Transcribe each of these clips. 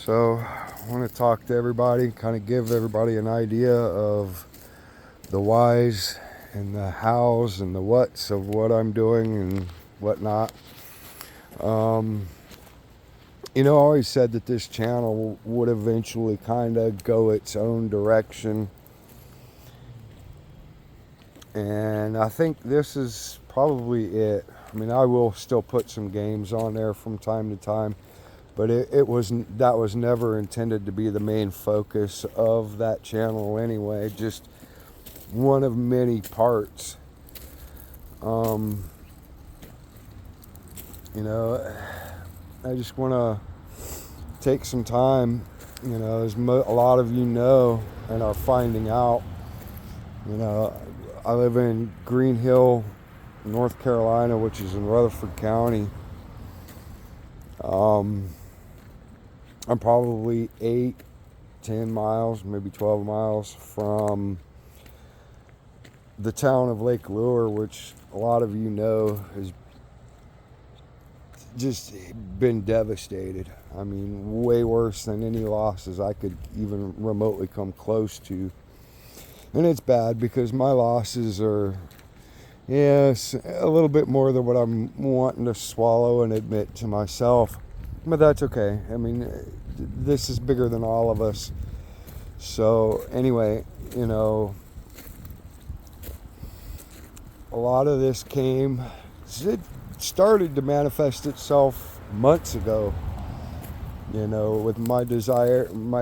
So I want to talk to everybody, kind of give everybody an idea of the whys and the hows and the whats of what I'm doing and whatnot. I always said that this channel would eventually kind of go its own direction. And I think this is probably it. I mean, I will still put some games on there from time to time, but that was never intended to be the main focus of that channel anyway. Just one of many parts. I just want to take some time, as a lot of you know and are finding out. I live in Greenhill, North Carolina, which is in Rutherford County. I'm probably 8-10 miles, maybe 12 miles from the town of Lake Lure, which a lot of you know has just been devastated. I mean, way worse than any losses I could even remotely come close to. And it's bad because my losses are, yes, a little bit more than what I'm wanting to swallow and admit to myself. But that's okay. I mean, this is bigger than all of us. So anyway, a lot of this it started to manifest itself months ago. With my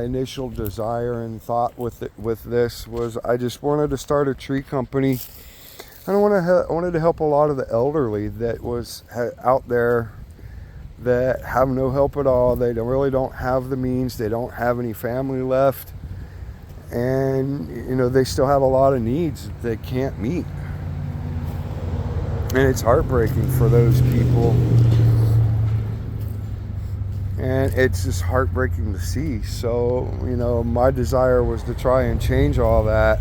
initial desire and thought with this was I just wanted to start a tree company. I wanted to help a lot of the elderly that was out there that have no help at all. They really don't have the means. They don't have any family left. And, they still have a lot of needs that they can't meet. And it's heartbreaking for those people. And it's just heartbreaking to see. So, my desire was to try and change all that.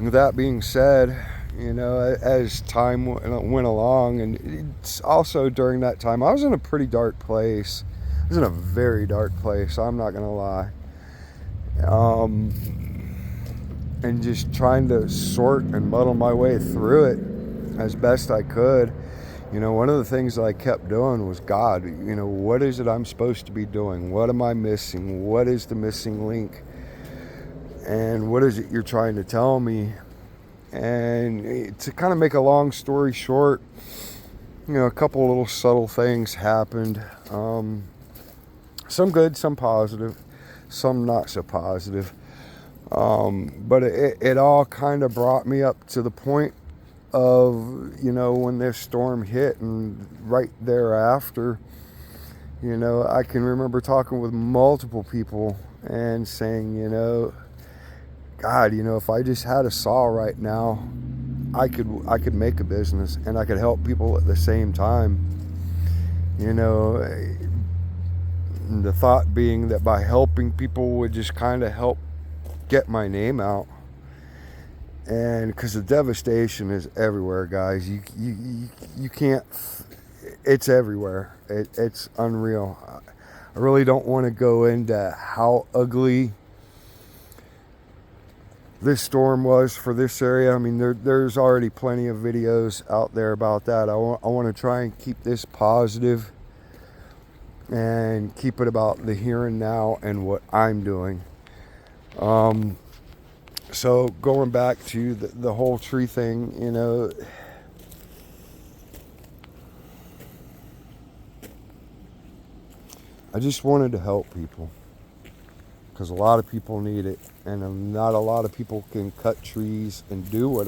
With that being said, as time went along, and it's also during that time, I was in a pretty dark place. I was in a very dark place, I'm not going to lie. And just trying to sort and muddle my way through it as best I could. One of the things that I kept doing was, God, what is it I'm supposed to be doing? What am I missing? What is the missing link? And what is it you're trying to tell me? And to kind of make a long story short, a couple of little subtle things happened. Some good, some positive, some not so positive. But it all kind of brought me up to the point of, when this storm hit, and right thereafter, I can remember talking with multiple people and saying, God, if I just had a saw right now, I could make a business and I could help people at the same time. The thought being that by helping people would just kind of help get my name out. And because the devastation is everywhere, guys. You can't, it's everywhere. It's unreal. I really don't want to go into how ugly this storm was for this area. I mean, there's already plenty of videos out there about that. I want to try and keep this positive and keep it about the here and now and what I'm doing. So going back to the whole tree thing, I just wanted to help people because a lot of people need it, and not a lot of people can cut trees and do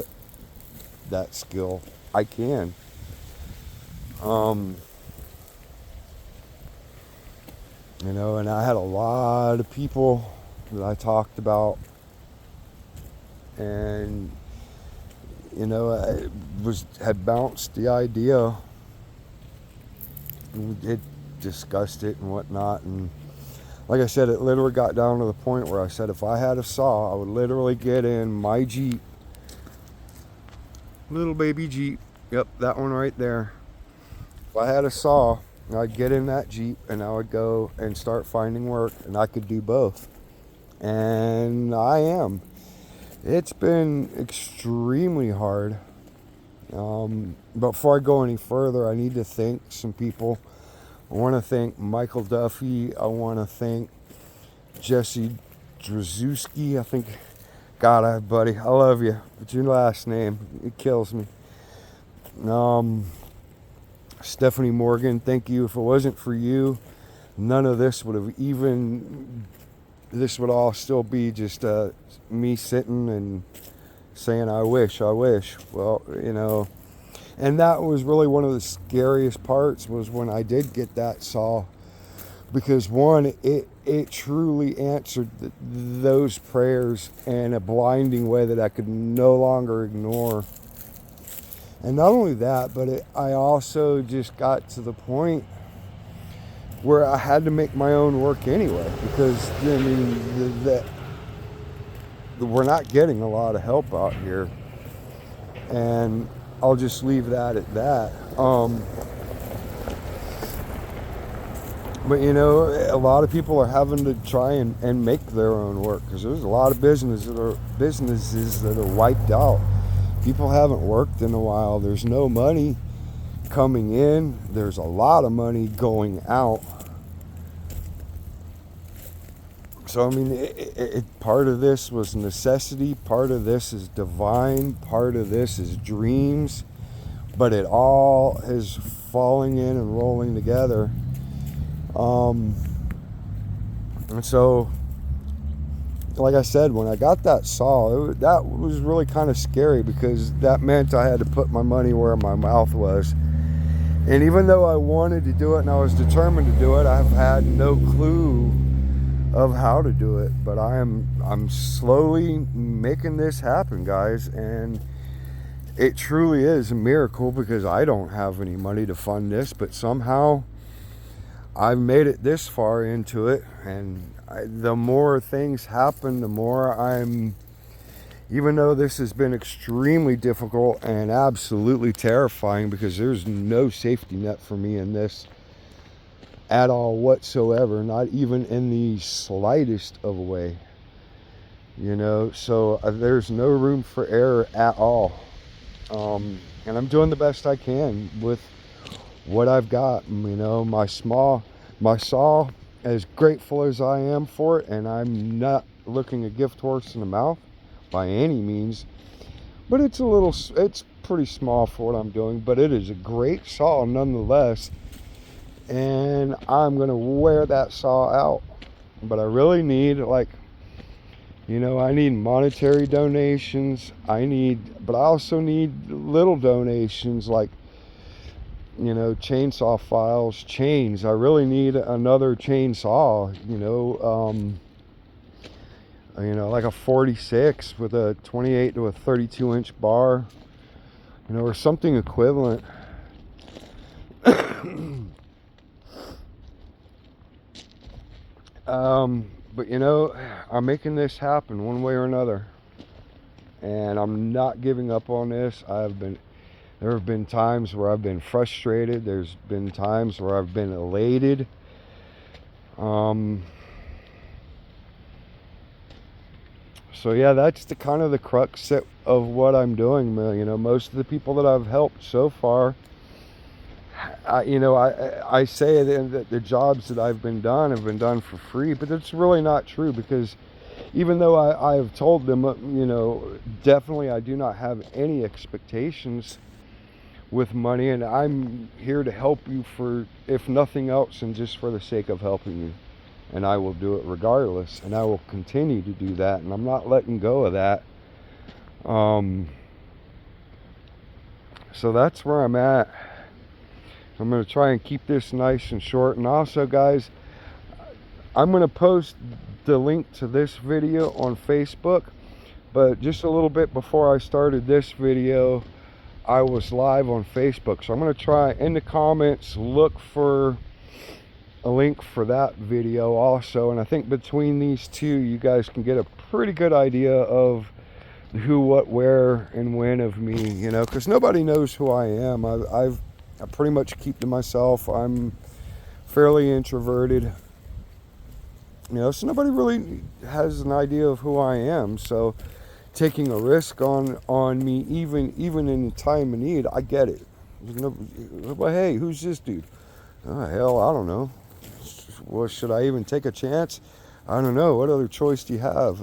that skill. I can. And I had a lot of people that I talked about. And I had bounced the idea, and we had discussed it and whatnot, and like I said, it literally got down to the point where I said if I had a saw, I would literally get in my Jeep, little baby Jeep, yep, that one right there. If I had a saw, I'd get in that Jeep and I would go and start finding work, and I could do both. And I am. It's been extremely hard. Before I go any further, I need to thank some people. I want to thank Michael Duffy. I want to thank Jesse Drzuski. I think, God, buddy, I love you. But your last name, it kills me. Stephanie Morgan, thank you. If it wasn't for you, none of this would have even, this would all still be just me sitting and saying, I wish. Well, you know, and that was really one of the scariest parts, was when I did get that saw, because one, it truly answered those prayers in a blinding way that I could no longer ignore. And not only that, but I also just got to the point where I had to make my own work anyway, because I mean, we're not getting a lot of help out here, and I'll just leave that at that. But you know, a lot of people are having to try and make their own work, because there's a lot of businesses that are wiped out. People haven't worked in a while. There's no money coming in. There's a lot of money going out. So, I mean, part of this was necessity. Part of this is divine. Part of this is dreams. But it all is falling in and rolling together. And so, like I said, when I got that saw, that was really kind of scary, because that meant I had to put my money where my mouth was. And even though I wanted to do it and I was determined to do it, I've had no clue of how to do it. But I'm slowly making this happen, guys, and it truly is a miracle, because I don't have any money to fund this, but somehow I've made it this far into it. And the more things happen, the more even though this has been extremely difficult and absolutely terrifying, because there's no safety net for me in this at all whatsoever, not even in the slightest of a way, you know, so there's no room for error at all. And I'm doing the best I can with what I've got. You know, my saw, as grateful as I am for it, and I'm not looking a gift horse in the mouth by any means, but it's pretty small for what I'm doing, but it is a great saw nonetheless, and I'm gonna wear that saw out. But I really need, like, you know, I need monetary donations, but I also need little donations, like, you know, chainsaw files, chains. I really need another chainsaw, you know, like a 46 with a 28 to a 32 inch bar, you know, or something equivalent. But you know, I'm making this happen one way or another, and I'm not giving up on this. There have been times where I've been frustrated. There's been times where I've been elated. So yeah, that's the kind of the crux of what I'm doing. You know, most of the people that I've helped so far, I say that the jobs that I've been done have been done for free, but that's really not true, because even though I have told them, you know, definitely I do not have any expectations with money, and I'm here to help you for, if nothing else, and just for the sake of helping you. And I will do it regardless, and I will continue to do that, and I'm not letting go of that. So that's where I'm at. I'm going to try and keep this nice and short. And also, guys, I'm going to post the link to this video on Facebook, but just a little bit before I started this video, I was live on Facebook. So I'm going to try in the comments, look for a link for that video also. And I think between these two, you guys can get a pretty good idea of who, what, where, and when of me, you know, because nobody knows who I am. I pretty much keep to myself. I'm fairly introverted. So nobody really has an idea of who I am. So taking a risk on me, even in the time of need, I get it. But hey, who's this dude? Oh, hell, I don't know. Well, should I even take a chance? I don't know. What other choice do you have?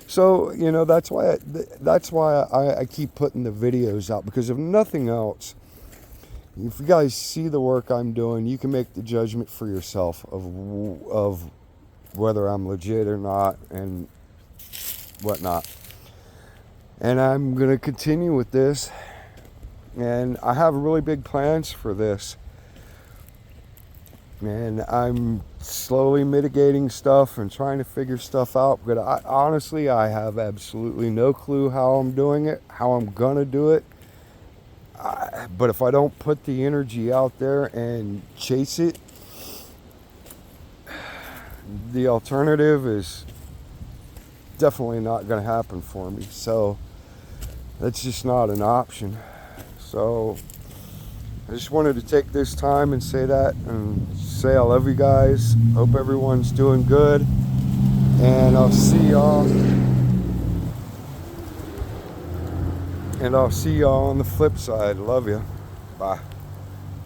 So that's why I keep putting the videos out, because if nothing else, if you guys see the work I'm doing, you can make the judgment for yourself of whether I'm legit or not and whatnot. And I'm gonna continue with this, and I have really big plans for this. And I'm slowly mitigating stuff and trying to figure stuff out. But honestly, I have absolutely no clue how I'm doing it, how I'm gonna do it. But if I don't put the energy out there and chase it, the alternative is definitely not going to happen for me. So that's just not an option. So I just wanted to take this time and say that, and say I love you guys. Hope everyone's doing good, and I'll see y'all on the flip side. Love you. Bye.